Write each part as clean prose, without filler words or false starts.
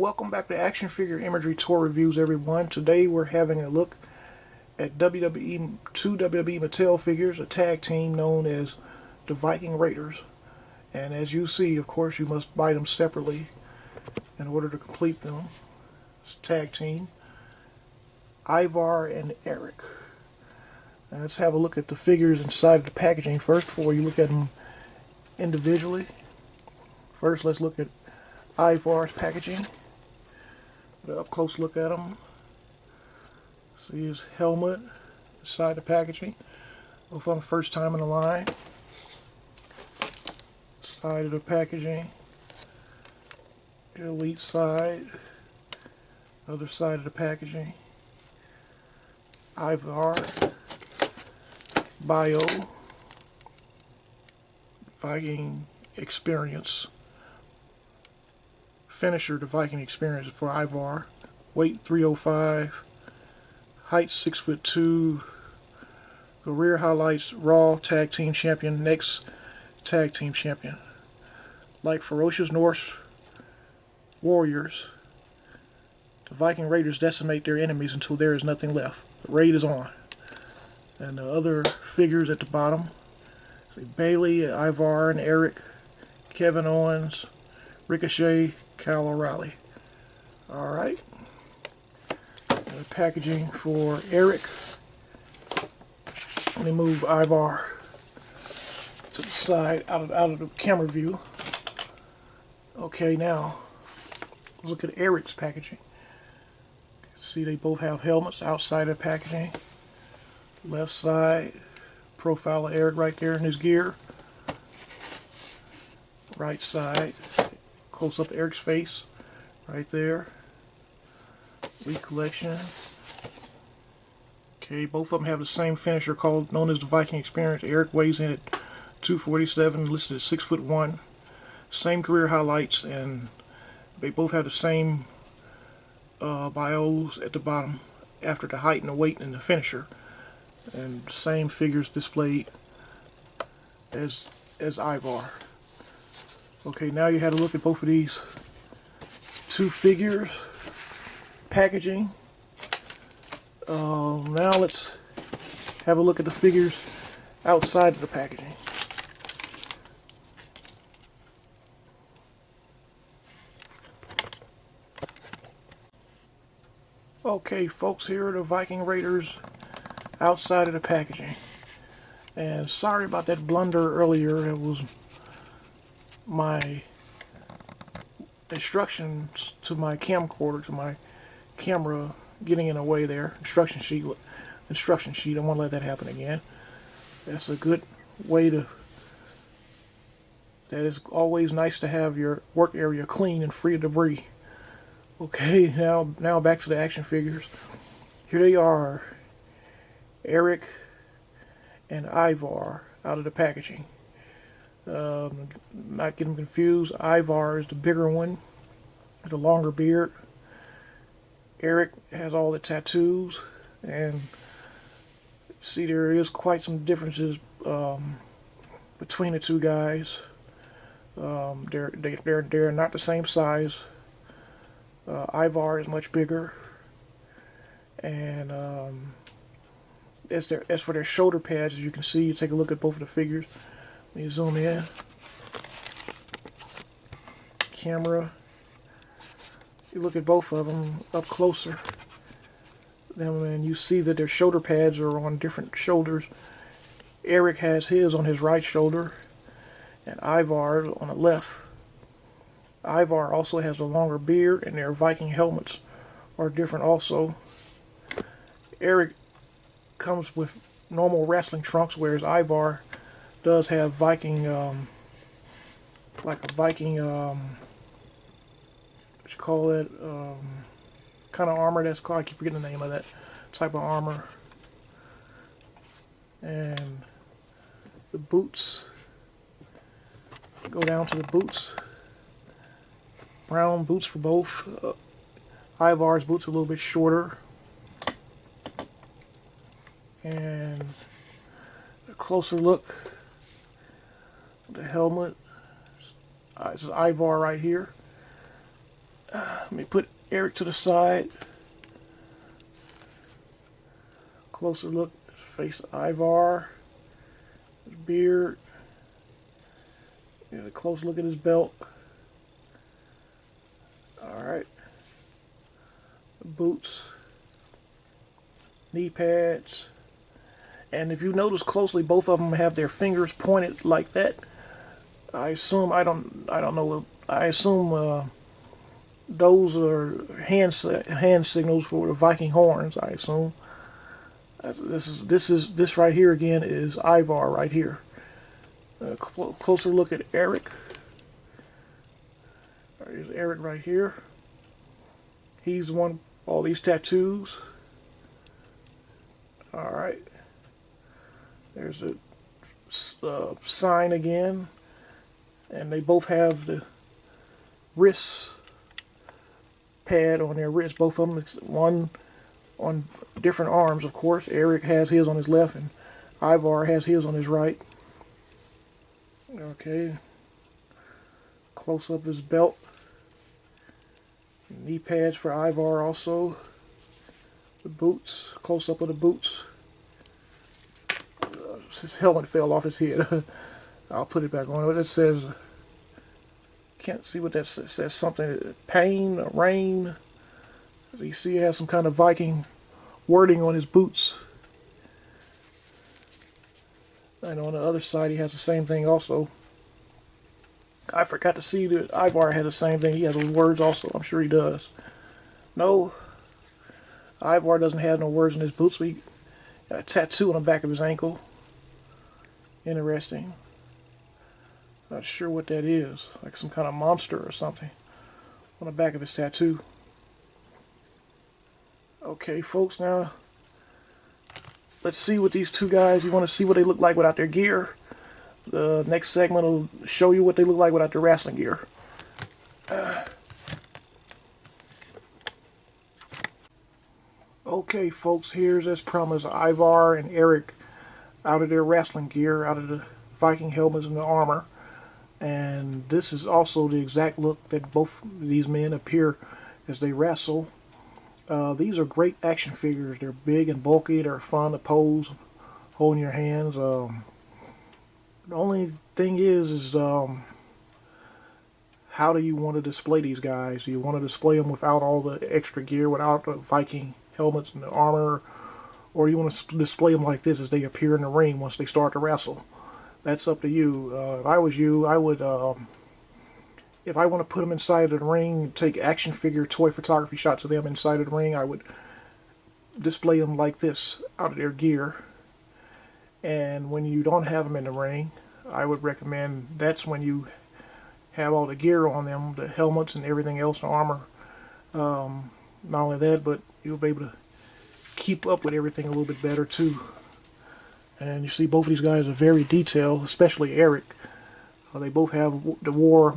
welcome back to Action Figure Imagery Tour Reviews, everyone. Today we're having a look at two WWE Mattel figures, a tag team known as the Viking Raiders. And as you see, of course, you must buy them separately in order to complete them. It's a tag team, Ivar and Eric. And let's have a look at the figures inside of the packaging first before you look at them individually. First, let's look at Ivar's packaging. An up close look at him. See his helmet inside the packaging. Both of them first time in the line. Side of the packaging. The elite side. Other side of the packaging. Ivar. Bio. Viking experience. Finisher, the Viking experience for Ivar. Weight 305. Height 6'2". Career highlights: Raw Tag Team Champion, next Tag Team Champion. Like ferocious Norse warriors, the Viking Raiders decimate their enemies until there is nothing left. The raid is on. And the other figures at the bottom: see Bailey, Ivar and Eric, Kevin Owens, Ricochet, Kyle O'Reilly. Alright. The packaging for Eric. Let me move Ivar to the side, out of the camera view. Okay, now look at Eric's packaging. See, they both have helmets outside of the packaging. Left side, profile of Eric right there in his gear. Right side, close up Eric's face right there. Elite collection. Okay, both of them have the same finisher known as the Viking experience. Eric weighs in at 247, listed at 6'1". Same career highlights, and they both have the same bios at the bottom after the height and the weight and the finisher, and the same figures displayed as Ivar. Okay, now you had a look at both of these two figures packaging. Now let's have a look at the figures outside of the packaging. Okay, folks, here are the Viking Raiders outside of the packaging. And sorry about that blunder earlier. It was my instructions to my camcorder, to my camera, getting in the way there. Instruction sheet. I won't let that happen again. That's a good way to. That is always nice to have your work area clean and free of debris. Okay, now back to the action figures. Here they are, Eric and Ivar out of the packaging. Not get them confused. Ivar is the bigger one, with a longer beard. Eric has all the tattoos, and see, there is quite some differences between the two guys. They're not the same size. Ivar is much bigger, and as for their shoulder pads, as you can see, you take a look at both of the figures. Let me zoom in. Camera. You look at both of them up closer, then when you see that their shoulder pads are on different shoulders. Eric has his on his right shoulder, and Ivar on the left. Ivar also has a longer beard, and their Viking helmets are different also. Eric comes with normal wrestling trunks, whereas Ivar does have Viking, like a Viking, what you call it, kind of armor that's called, I keep forgetting the name of that type of armor. And the boots, go down to the boots. Brown boots for both. Ivar's boots are a little bit shorter. And a closer look at the helmet. This is Ivar right here. Let me put Eric to the side. Closer look at his face of Ivar. His beard. Get a close look at his belt. Alright. The boots. Knee pads. And if you notice closely, both of them have their fingers pointed like that. I assume, I don't know, I assume those are hand signals for the Viking horns, I assume. This right here again is Ivar right here. Closer look at Eric. There's Eric right here. He's the one with all these tattoos. Alright. There's a sign again. And they both have the wrist pad on their wrist. Both of them. It's one on different arms, of course. Eric has his on his left and Ivar has his on his right. Okay. Close up his belt. Knee pads for Ivar also. The boots. Close up of the boots. His helmet fell off his head. I'll put it back on. It says, can't see what that says. It says something, pain, rain. As you see, he has some kind of Viking wording on his boots. And on the other side, he has the same thing also. I forgot to see that Ivar had the same thing. He has those words also. I'm sure he does. No, Ivar doesn't have no words in his boots. But he got a tattoo on the back of his ankle. Interesting. Not sure what that is. Like some kind of monster or something on the back of his tattoo. Okay, folks, now let's see what these two guys, you want to see what they look like without their gear. The next segment will show you what they look like without their wrestling gear. Okay, folks, here's as promised Ivar and Eric out of their wrestling gear, out of the Viking helmets and the armor. And this is also the exact look that both these men appear as they wrestle. These are great action figures. They're big and bulky. They're fun to pose, hold in your hands. The only thing is how do you want to display these guys? Do you want to display them without all the extra gear, without the Viking helmets and the armor? Or you want to display them like this as they appear in the ring once they start to wrestle? That's up to you. If I was you, I would, if I want to put them inside of the ring, take action figure toy photography shots of them inside of the ring, I would display them like this out of their gear. And when you don't have them in the ring, I would recommend that's when you have all the gear on them, the helmets and everything else, the armor. Not only that, but you'll be able to keep up with everything a little bit better too. And you see both of these guys are very detailed, especially Eric. They both have the war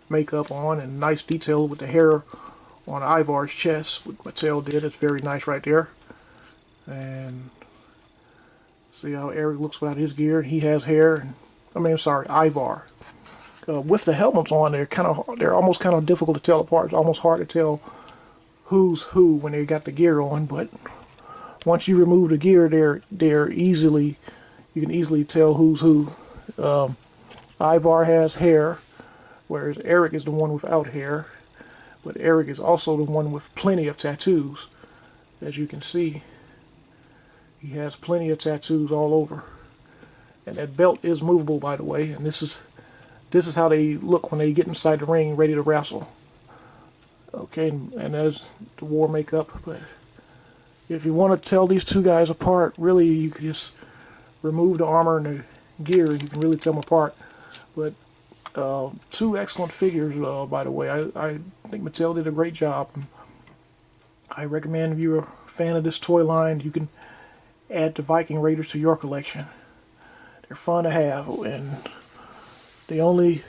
makeup on and nice detail with the hair on Ivar's chest. What Mattel did, it's very nice right there. And see how Eric looks without his gear. He has hair. Ivar. With the helmets on, they're almost kind of difficult to tell apart. It's almost hard to tell who's who when they got the gear on. But once you remove the gear, you can easily tell who's who. Ivar has hair, whereas Eric is the one without hair. But Eric is also the one with plenty of tattoos. As you can see, he has plenty of tattoos all over. And that belt is movable, by the way. And this is how they look when they get inside the ring ready to wrestle. Okay, and there's the war makeup. But if you want to tell these two guys apart, really you can just remove the armor and the gear and you can really tell them apart. But two excellent figures, by the way. I think Mattel did a great job. I recommend if you're a fan of this toy line, you can add the Viking Raiders to your collection. They're fun to have, and the only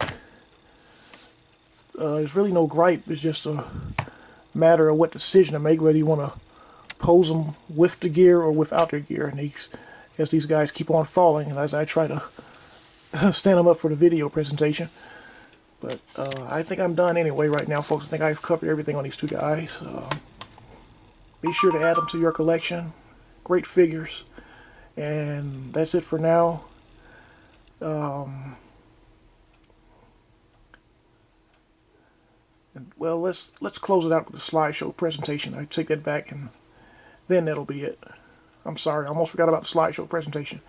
there's really no gripe. It's just a matter of what decision to make, whether you want to pose them with the gear or without their gear. And as these guys keep on falling, and as I try to stand them up for the video presentation, But I think I'm done anyway right now, folks. I think I've covered everything on these two guys. Be sure to add them to your collection. Great figures. And that's it for now. Well, let's close it out with the slideshow presentation. I take that back, and then that'll be it. I'm sorry, I almost forgot about the slideshow presentation.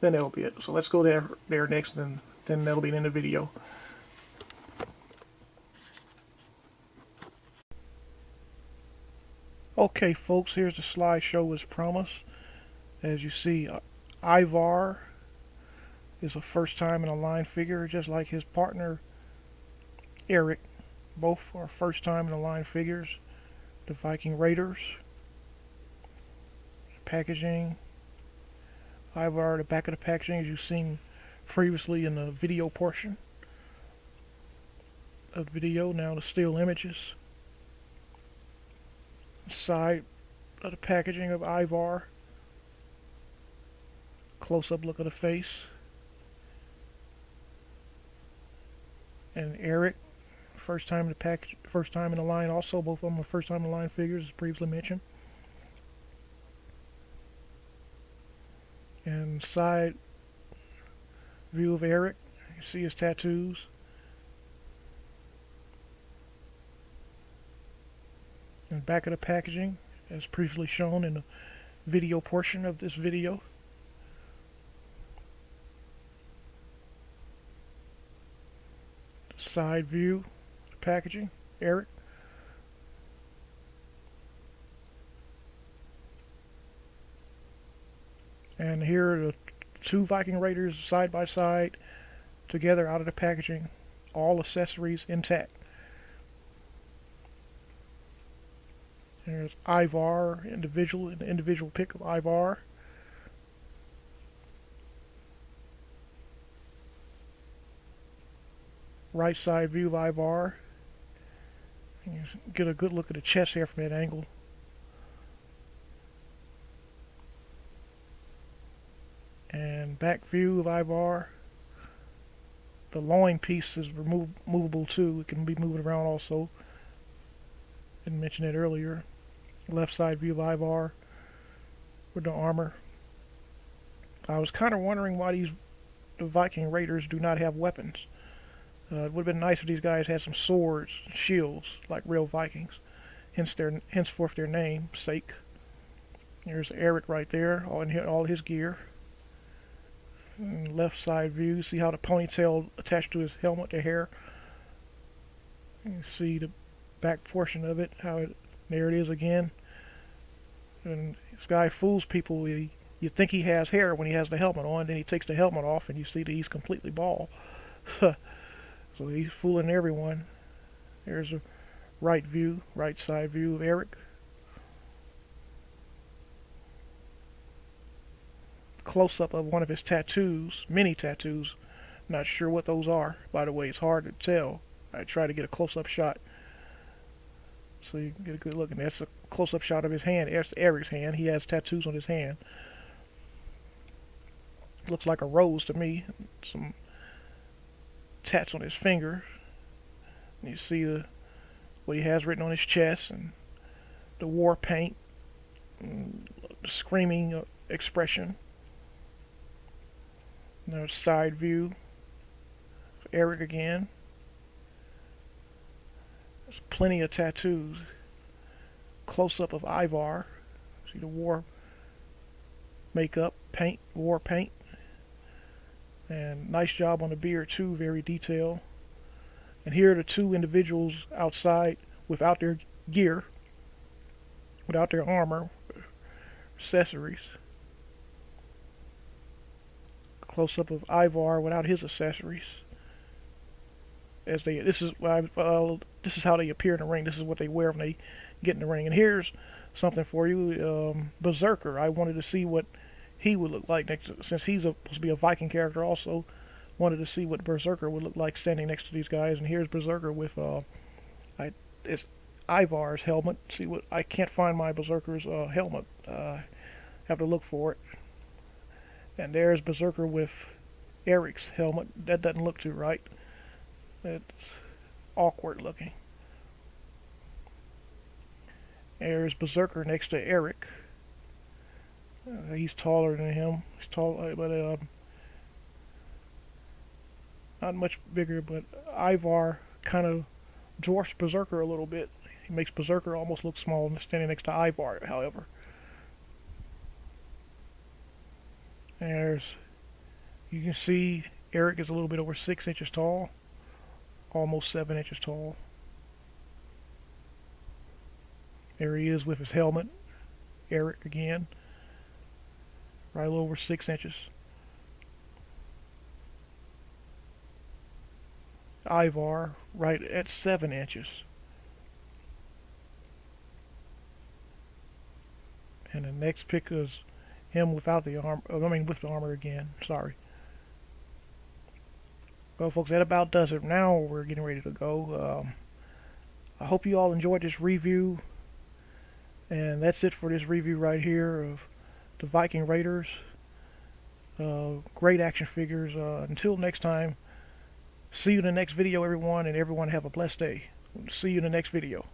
Then that'll be it. So let's go there next, and then that'll be in the video. Okay, folks, here's the slideshow as promised. As you see, Ivar is a first time in a line figure, just like his partner Eric. Both are first time in the line figures. The Viking Raiders. Packaging. Ivar, the back of the packaging, as you've seen previously in the video portion of the video. Now the still images. Side of the packaging of Ivar. Close-up look of the face. And Eric, first time in the package, first time in the line. Also, both of them are first time in the line figures, as previously mentioned. And side view of Eric. You see his tattoos. And back of the packaging, as previously shown in the video portion of this video. Side view, packaging, Eric. And here are the two Viking Raiders side by side, together out of the packaging, all accessories intact. There's Ivar, an individual pic of Ivar. Right side view of Ivar. You get a good look at the chest here from that angle. And back view of Ivar. The loin piece is movable too. It can be moved around also. Didn't mention it earlier. Left side view of Ivar with the armor. I was kind of wondering why the Viking Raiders do not have weapons. It would have been nice if these guys had some swords, shields, like real Vikings. Henceforth their namesake. There's Eric right there, all his gear. And left side view, see how the ponytail attached to his helmet, the hair. You can see the back portion of it, there it is again. And this guy fools people. You think he has hair when he has the helmet on, then he takes the helmet off and you see that he's completely bald. So he's fooling everyone. There's a right side view of Eric. Close-up of one of his tattoos, many tattoos. Not sure what those are, by the way. It's hard to tell. I try to get a close-up shot so you can get a good look. And that's a close-up shot of his hand. That's Eric's hand. He has tattoos on his hand. Looks like a rose to me. Some tats on his finger. And you see what he has written on his chest and the war paint, and the screaming expression. Now side view of Eric again. There's plenty of tattoos. Close up of Ivar. See the war makeup, paint, war paint. And nice job on the beard too, very detailed. And here are the two individuals outside without their gear, without their armor, accessories. Close up of Ivar without his accessories. This is how they appear in the ring. This is what they wear when they get in the ring. And here's something for you, Berserker. I wanted to see what he would look like since he's supposed to be a Viking character. Also, wanted to see what Berserker would look like standing next to these guys. And here's Berserker with it's Ivar's helmet. See what I can't find my Berserker's helmet. Have to look for it. And there's Berserker with Eric's helmet. That doesn't look too right. It's awkward looking. There's Berserker next to Eric. He's taller than him. He's tall, but not much bigger. But Ivar kind of dwarfs Berserker a little bit. He makes Berserker almost look small standing next to Ivar, however. You can see Eric is a little bit over 6 inches tall, almost 7 inches tall. There he is with his helmet. Eric again, right a little over 6 inches. Ivar right at 7 inches. And the next pick is him without the armor. With the armor again. Sorry. Well, folks, that about does it. Now we're getting ready to go. I hope you all enjoyed this review. And that's it for this review right here of the Viking Raiders. Great action figures. Until next time, see you in the next video, everyone, and everyone have a blessed day. See you in the next video.